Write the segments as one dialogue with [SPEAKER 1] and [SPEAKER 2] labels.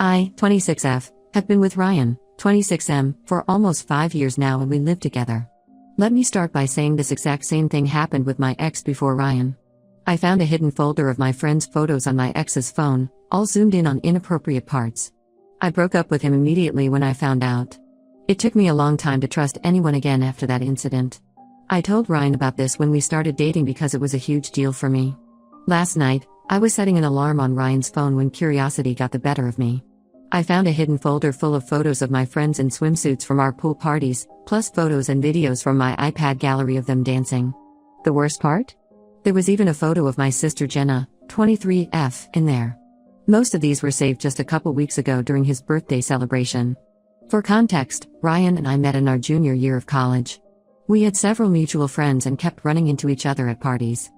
[SPEAKER 1] I, 26F, have been with Ryan, 26M, for almost 5 years now and we live together. Let me start by saying this exact same thing happened with my ex before Ryan. I found a hidden folder of my friend's photos on my ex's phone, all zoomed in on inappropriate parts. I broke up with him immediately when I found out. It took me a long time to trust anyone again after that incident. I told Ryan about this when we started dating because it was a huge deal for me. Last night, I was setting an alarm on Ryan's phone when curiosity got the better of me. I found a hidden folder full of photos of my friends in swimsuits from our pool parties, plus photos and videos from my iPad gallery of them dancing. The worst part? There was even a photo of my sister Jenna, 23F, in there. Most of these were saved just a couple weeks ago during his birthday celebration. For context, Ryan and I met in our junior year of college. We had several mutual friends and kept running into each other at parties.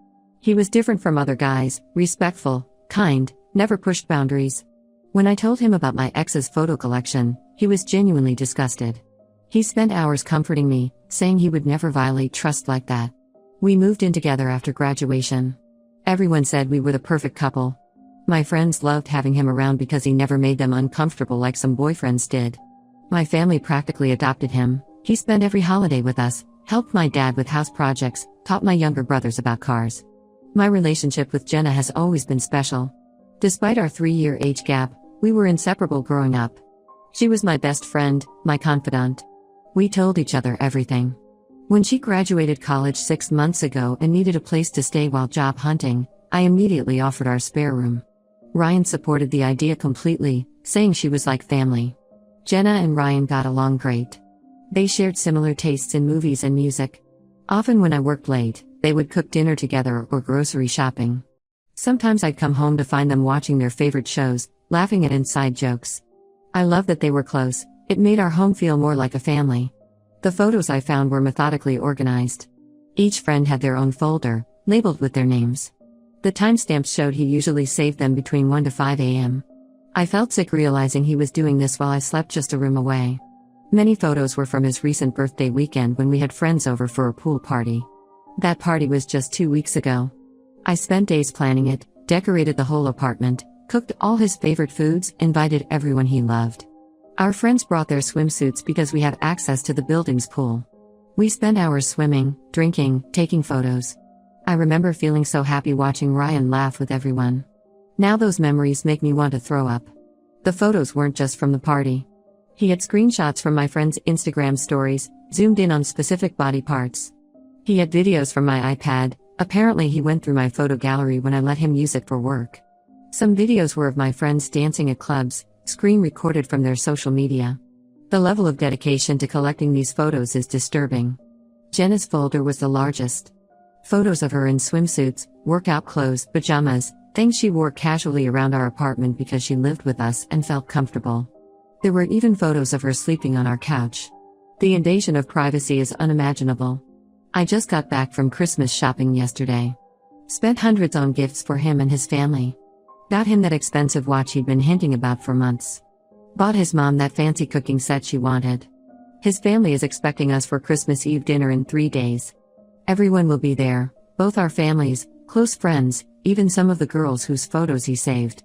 [SPEAKER 1] He was different from other guys, respectful, kind, never pushed boundaries. When I told him about my ex's photo collection, he was genuinely disgusted. He spent hours comforting me, saying he would never violate trust like that. We moved in together after graduation. Everyone said we were the perfect couple. My friends loved having him around because he never made them uncomfortable like some boyfriends did. My family practically adopted him. He spent every holiday with us, helped my dad with house projects, taught my younger brothers about cars. My relationship with Jenna has always been special. Despite our 3-year age gap, we were inseparable growing up. She was my best friend, my confidant. We told each other everything. When she graduated college 6 months ago and needed a place to stay while job hunting, I immediately offered our spare room. Ryan supported the idea completely, saying she was like family. Jenna and Ryan got along great. They shared similar tastes in movies and music. Often when I worked late, they would cook dinner together or grocery shopping. Sometimes I'd come home to find them watching their favorite shows, laughing at inside jokes. I love that they were close. It made our home feel more like a family. The photos I found were methodically organized. Each friend had their own folder, labeled with their names. The timestamps showed he usually saved them between 1 to 5 a.m. I felt sick realizing he was doing this while I slept just a room away. Many photos were from his recent birthday weekend when we had friends over for a pool party. That party was just 2 weeks ago. I spent days planning it, decorated the whole apartment, cooked all his favorite foods, invited everyone he loved. Our friends brought their swimsuits because we had access to the building's pool. We spent hours swimming, drinking, taking photos. I remember feeling so happy watching Ryan laugh with everyone. Now those memories make me want to throw up. The photos weren't just from the party. He had screenshots from my friends' Instagram stories, zoomed in on specific body parts. He had videos from my iPad. Apparently he went through my photo gallery when I let him use it for work. Some videos were of my friends dancing at clubs, screen recorded from their social media. The level of dedication to collecting these photos is disturbing. Jenna's folder was the largest. Photos of her in swimsuits, workout clothes, pajamas, things she wore casually around our apartment because she lived with us and felt comfortable. There were even photos of her sleeping on our couch. The invasion of privacy is unimaginable. I just got back from Christmas shopping yesterday. Spent hundreds on gifts for him and his family. Got him that expensive watch he'd been hinting about for months. Bought his mom that fancy cooking set she wanted. His family is expecting us for Christmas Eve dinner in 3 days. Everyone will be there, both our families, close friends, even some of the girls whose photos he saved.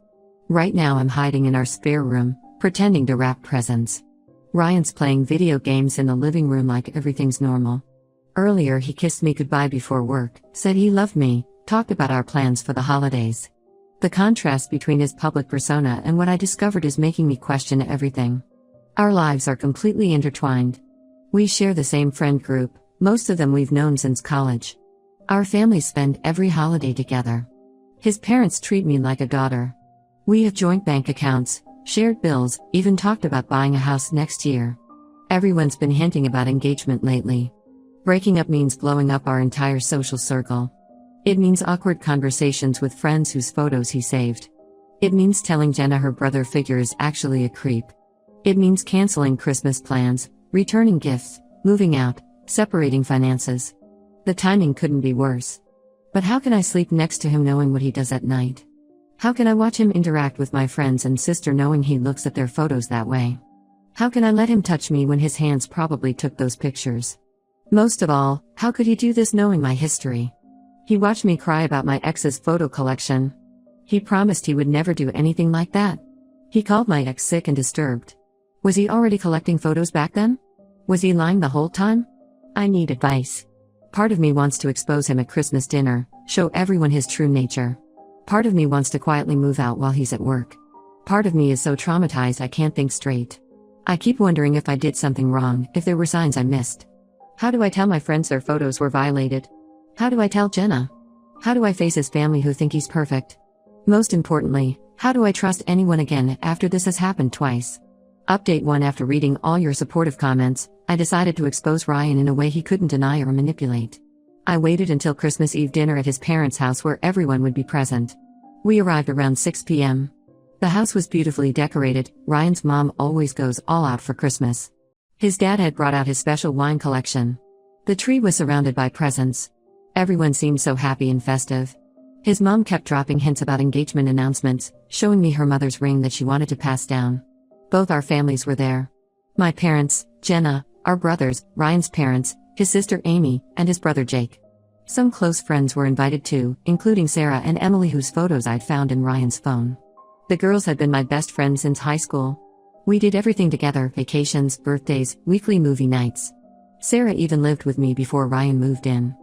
[SPEAKER 1] Right now I'm hiding in our spare room, pretending to wrap presents. Ryan's playing video games in the living room like everything's normal. Earlier he kissed me goodbye before work, said he loved me, talked about our plans for the holidays. The contrast between his public persona and what I discovered is making me question everything. Our lives are completely intertwined. We share the same friend group, most of them we've known since college. Our families spend every holiday together. His parents treat me like a daughter. We have joint bank accounts, shared bills, even talked about buying a house next year. Everyone's been hinting about engagement lately. Breaking up means blowing up our entire social circle. It means awkward conversations with friends whose photos he saved. It means telling Jenna her brother figure is actually a creep. It means canceling Christmas plans, returning gifts, moving out, separating finances. The timing couldn't be worse. But how can I sleep next to him knowing what he does at night? How can I watch him interact with my friends and sister knowing he looks at their photos that way? How can I let him touch me when his hands probably took those pictures? Most of all, how could he do this knowing my history? He watched me cry about my ex's photo collection. He promised he would never do anything like that. He called my ex sick and disturbed. Was he already collecting photos back then? Was he lying the whole time? I need advice. Part of me wants to expose him at Christmas dinner, show everyone his true nature. Part of me wants to quietly move out while he's at work. Part of me is so traumatized I can't think straight. I keep wondering if I did something wrong, if there were signs I missed. How do I tell my friends their photos were violated? How do I tell Jenna? How do I face his family who think he's perfect? Most importantly, how do I trust anyone again after this has happened twice? Update 1. After reading all your supportive comments, I decided to expose Ryan in a way he couldn't deny or manipulate. I waited until Christmas Eve dinner at his parents' house where everyone would be present. We arrived around 6 p.m. The house was beautifully decorated. Ryan's mom always goes all out for Christmas. His dad had brought out his special wine collection. The tree was surrounded by presents. Everyone seemed so happy and festive. His mom kept dropping hints about engagement announcements, showing me her mother's ring that she wanted to pass down. Both our families were there. My parents, Jenna, our brothers, Ryan's parents, his sister Amy, and his brother Jake. Some close friends were invited too, including Sarah and Emily, whose photos I'd found in Ryan's phone. The girls had been my best friends since high school. We did everything together: vacations, birthdays, weekly movie nights. Sarah even lived with me before Ryan moved in.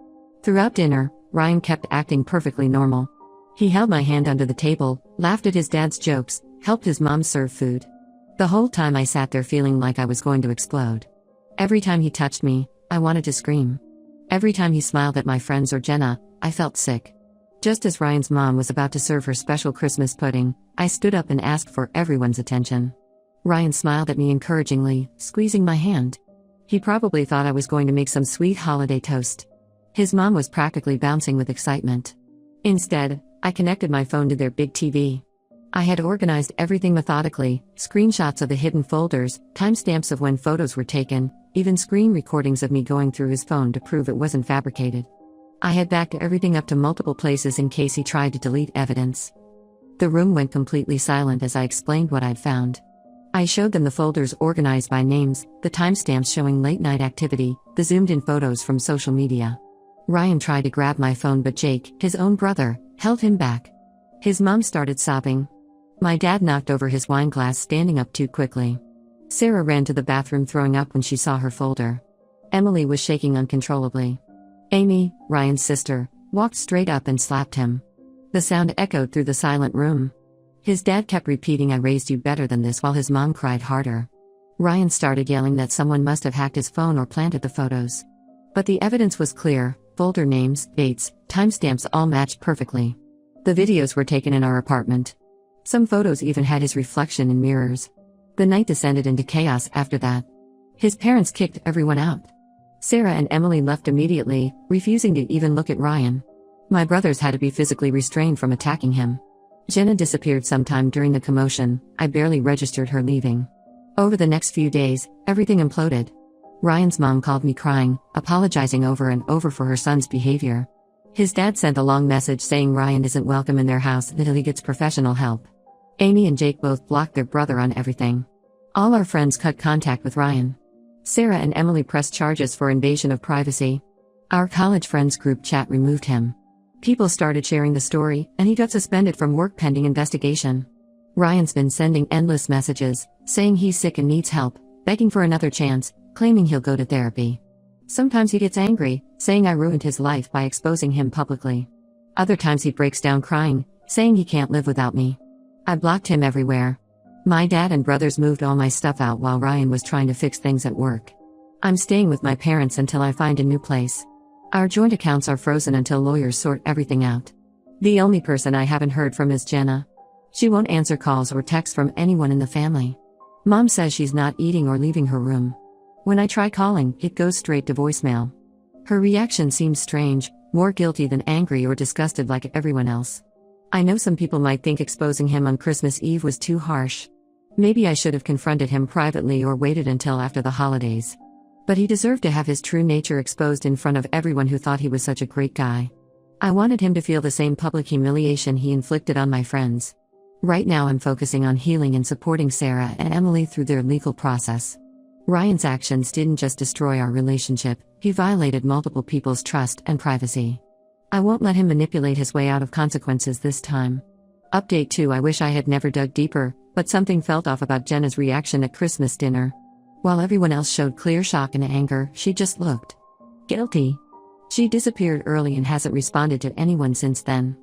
[SPEAKER 1] Throughout dinner, Ryan kept acting perfectly normal. He held my hand under the table, laughed at his dad's jokes, helped his mom serve food. The whole time I sat there feeling like I was going to explode. Every time he touched me, I wanted to scream. Every time he smiled at my friends or Jenna, I felt sick. Just as Ryan's mom was about to serve her special Christmas pudding, I stood up and asked for everyone's attention. Ryan smiled at me encouragingly, squeezing my hand. He probably thought I was going to make some sweet holiday toast. His mom was practically bouncing with excitement. Instead, I connected my phone to their big TV. I had organized everything methodically: screenshots of the hidden folders, timestamps of when photos were taken, even screen recordings of me going through his phone to prove it wasn't fabricated. I had backed everything up to multiple places in case he tried to delete evidence. The room went completely silent as I explained what I'd found. I showed them the folders organized by names, the timestamps showing late-night activity, the zoomed-in photos from social media. Ryan tried to grab my phone, but Jake, his own brother, held him back. His mom started sobbing. My dad knocked over his wine glass, standing up too quickly. Sarah ran to the bathroom, throwing up when she saw her folder. Emily was shaking uncontrollably. Amy, Ryan's sister, walked straight up and slapped him. The sound echoed through the silent room. His dad kept repeating, "I raised you better than this," while his mom cried harder. Ryan started yelling that someone must have hacked his phone or planted the photos. But the evidence was clear: folder names, dates, timestamps all matched perfectly. The videos were taken in our apartment. Some photos even had his reflection in mirrors. The night descended into chaos after that. His parents kicked everyone out. Sarah and Emily left immediately, refusing to even look at Ryan. My brothers had to be physically restrained from attacking him. Jenna disappeared sometime during the commotion. I barely registered her leaving. Over the next few days, everything imploded. Ryan's mom called me crying, apologizing over and over for her son's behavior. His dad sent a long message saying Ryan isn't welcome in their house until he gets professional help. Amy and Jake both blocked their brother on everything. All our friends cut contact with Ryan. Sarah and Emily pressed charges for invasion of privacy. Our college friends group chat removed him. People started sharing the story, and he got suspended from work pending investigation. Ryan's been sending endless messages, saying he's sick and needs help, begging for another chance, claiming he'll go to therapy. Sometimes he gets angry, saying I ruined his life by exposing him publicly. Other times he breaks down crying, saying he can't live without me. I blocked him everywhere. My dad and brothers moved all my stuff out while Ryan was trying to fix things at work. I'm staying with my parents until I find a new place. Our joint accounts are frozen until lawyers sort everything out. The only person I haven't heard from is Jenna. She won't answer calls or texts from anyone in the family. Mom says she's not eating or leaving her room. When I try calling, it goes straight to voicemail. Her reaction seems strange, more guilty than angry or disgusted like everyone else. I know some people might think exposing him on Christmas Eve was too harsh. Maybe I should have confronted him privately or waited until after the holidays. But he deserved to have his true nature exposed in front of everyone who thought he was such a great guy. I wanted him to feel the same public humiliation he inflicted on my friends. Right now I'm focusing on healing and supporting Sarah and Emily through their legal process. Ryan's actions didn't just destroy our relationship, he violated multiple people's trust and privacy. I won't let him manipulate his way out of consequences this time. Update 2. I wish I had never dug deeper, but something felt off about Jenna's reaction at Christmas dinner. While everyone else showed clear shock and anger, she just looked guilty. She disappeared early and hasn't responded to anyone since then.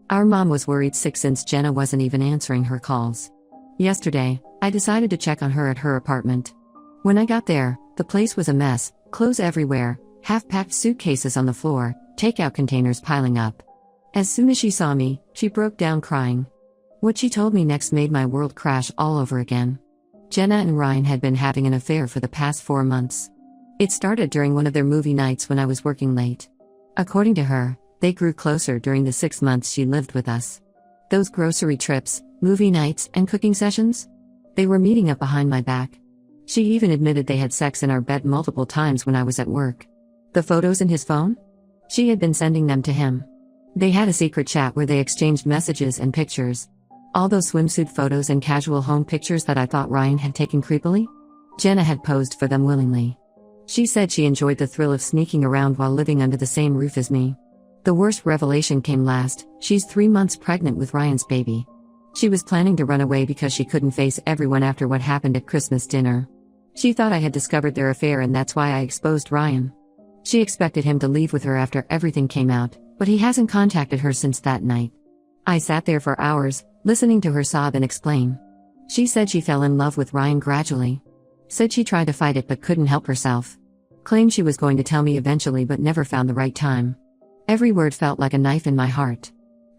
[SPEAKER 1] Our mom was worried sick since Jenna wasn't even answering her calls. Yesterday, I decided to check on her at her apartment. When I got there, the place was a mess, clothes everywhere, half-packed suitcases on the floor, takeout containers piling up. As soon as she saw me, she broke down crying. What she told me next made my world crash all over again. Jenna and Ryan had been having an affair for the past 4 months. It started during one of their movie nights when I was working late. According to her, they grew closer during the 6 months she lived with us. Those grocery trips, movie nights, and cooking sessions? They were meeting up behind my back. She even admitted they had sex in our bed multiple times when I was at work. The photos in his phone? She had been sending them to him. They had a secret chat where they exchanged messages and pictures. All those swimsuit photos and casual home pictures that I thought Ryan had taken creepily? Jenna had posed for them willingly. She said she enjoyed the thrill of sneaking around while living under the same roof as me. The worst revelation came last. She's 3 months pregnant with Ryan's baby. She was planning to run away because she couldn't face everyone after what happened at Christmas dinner. She thought I had discovered their affair and that's why I exposed Ryan. She expected him to leave with her after everything came out, but he hasn't contacted her since that night. I sat there for hours, listening to her sob and explain. She said she fell in love with Ryan gradually. Said she tried to fight it but couldn't help herself. Claimed she was going to tell me eventually but never found the right time. Every word felt like a knife in my heart.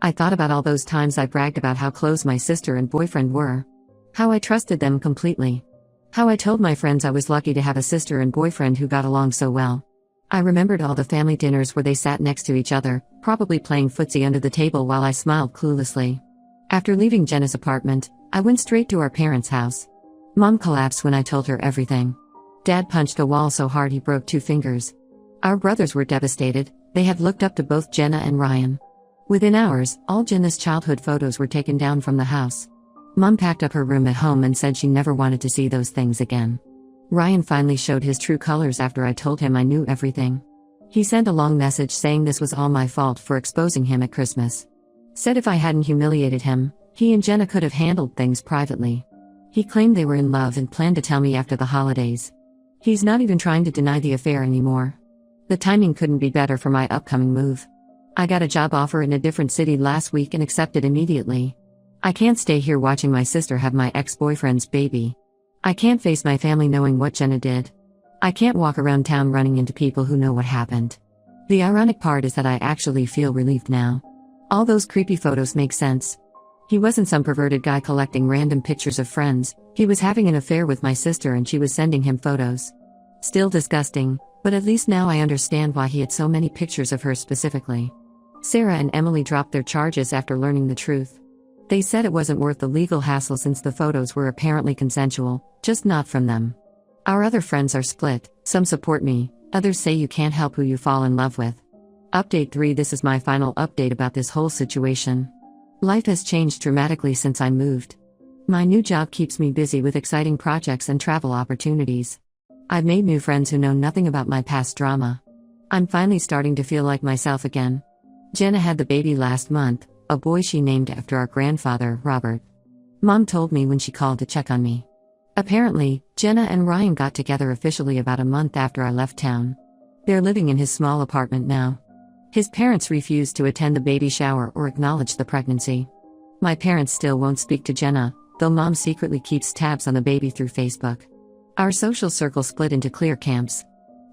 [SPEAKER 1] I thought about all those times I bragged about how close my sister and boyfriend were. How I trusted them completely. How I told my friends I was lucky to have a sister and boyfriend who got along so well. I remembered all the family dinners where they sat next to each other, probably playing footsie under the table while I smiled cluelessly. After leaving Jenna's apartment, I went straight to our parents' house. Mom collapsed when I told her everything. Dad punched a wall so hard he broke 2 fingers. Our brothers were devastated. They had looked up to both Jenna and Ryan. Within hours, all Jenna's childhood photos were taken down from the house. Mom packed up her room at home and said she never wanted to see those things again. Ryan finally showed his true colors after I told him I knew everything. He sent a long message saying this was all my fault for exposing him at Christmas. Said if I hadn't humiliated him, he and Jenna could have handled things privately. He claimed they were in love and planned to tell me after the holidays. He's not even trying to deny the affair anymore. The timing couldn't be better for my upcoming move. I got a job offer in a different city last week and accepted immediately. I can't stay here watching my sister have my ex-boyfriend's baby. I can't face my family knowing what Jenna did. I can't walk around town running into people who know what happened. The ironic part is that I actually feel relieved now. All those creepy photos make sense. He wasn't some perverted guy collecting random pictures of friends. He was having an affair with my sister and she was sending him photos. Still disgusting, but at least now I understand why he had so many pictures of her specifically. Sarah and Emily dropped their charges after learning the truth. They said it wasn't worth the legal hassle since the photos were apparently consensual, just not from them. Our other friends are split, some support me, others say you can't help who you fall in love with. Update 3. This is my final update about this whole situation. Life has changed dramatically since I moved. My new job keeps me busy with exciting projects and travel opportunities. I've made new friends who know nothing about my past drama. I'm finally starting to feel like myself again. Jenna had the baby last month, a boy she named after our grandfather, Robert. Mom told me when she called to check on me. Apparently, Jenna and Ryan got together officially about a month after I left town. They're living in his small apartment now. His parents refused to attend the baby shower or acknowledge the pregnancy. My parents still won't speak to Jenna, though Mom secretly keeps tabs on the baby through Facebook. Our social circle split into clear camps.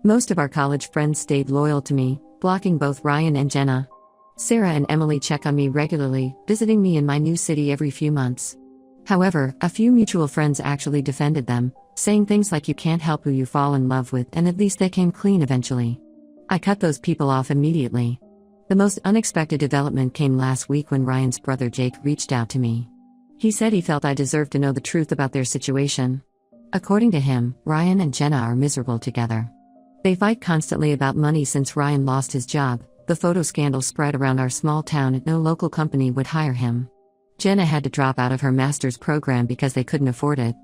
[SPEAKER 1] Most of our college friends stayed loyal to me, blocking both Ryan and Jenna. Sarah and Emily check on me regularly, visiting me in my new city every few months. However, a few mutual friends actually defended them, saying things like you can't help who you fall in love with, and at least they came clean eventually. I cut those people off immediately. The most unexpected development came last week when Ryan's brother Jake reached out to me. He said he felt I deserved to know the truth about their situation. According to him, Ryan and Jenna are miserable together. They fight constantly about money since Ryan lost his job. The photo scandal spread around our small town and no local company would hire him. Jenna had to drop out of her master's program because they couldn't afford it.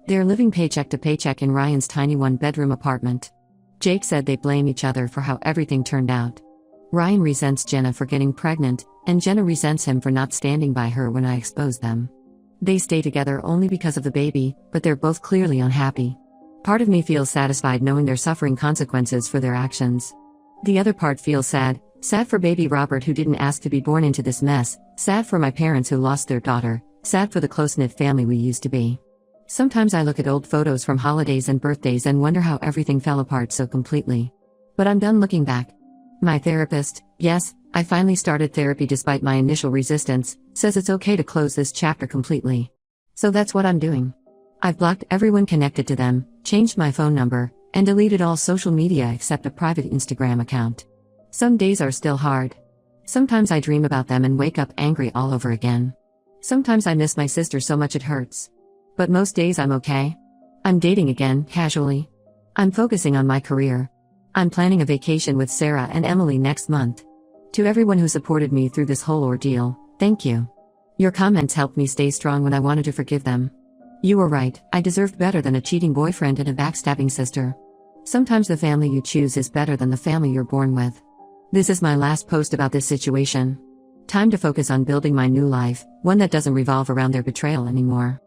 [SPEAKER 1] They're living paycheck to paycheck in Ryan's tiny 1-bedroom apartment. Jake said they blame each other for how everything turned out. Ryan resents Jenna for getting pregnant, and Jenna resents him for not standing by her when I expose them. They stay together only because of the baby, but they're both clearly unhappy. Part of me feels satisfied knowing they're suffering consequences for their actions. The other part feels sad for baby Robert who didn't ask to be born into this mess, sad for my parents who lost their daughter, sad for the close-knit family we used to be. Sometimes I look at old photos from holidays and birthdays and wonder how everything fell apart so completely. But I'm done looking back. My therapist, yes, I finally started therapy despite my initial resistance, says it's okay to close this chapter completely. So that's what I'm doing. I've blocked everyone connected to them, changed my phone number, and deleted all social media except a private Instagram account. Some days are still hard. Sometimes I dream about them and wake up angry all over again. Sometimes I miss my sister so much it hurts. But most days I'm okay. I'm dating again, casually. I'm focusing on my career. I'm planning a vacation with Sarah and Emily next month. To everyone who supported me through this whole ordeal, thank you. Your comments helped me stay strong when I wanted to forgive them. You were right, I deserved better than a cheating boyfriend and a backstabbing sister. Sometimes the family you choose is better than the family you're born with. This is my last post about this situation. Time to focus on building my new life, one that doesn't revolve around their betrayal anymore.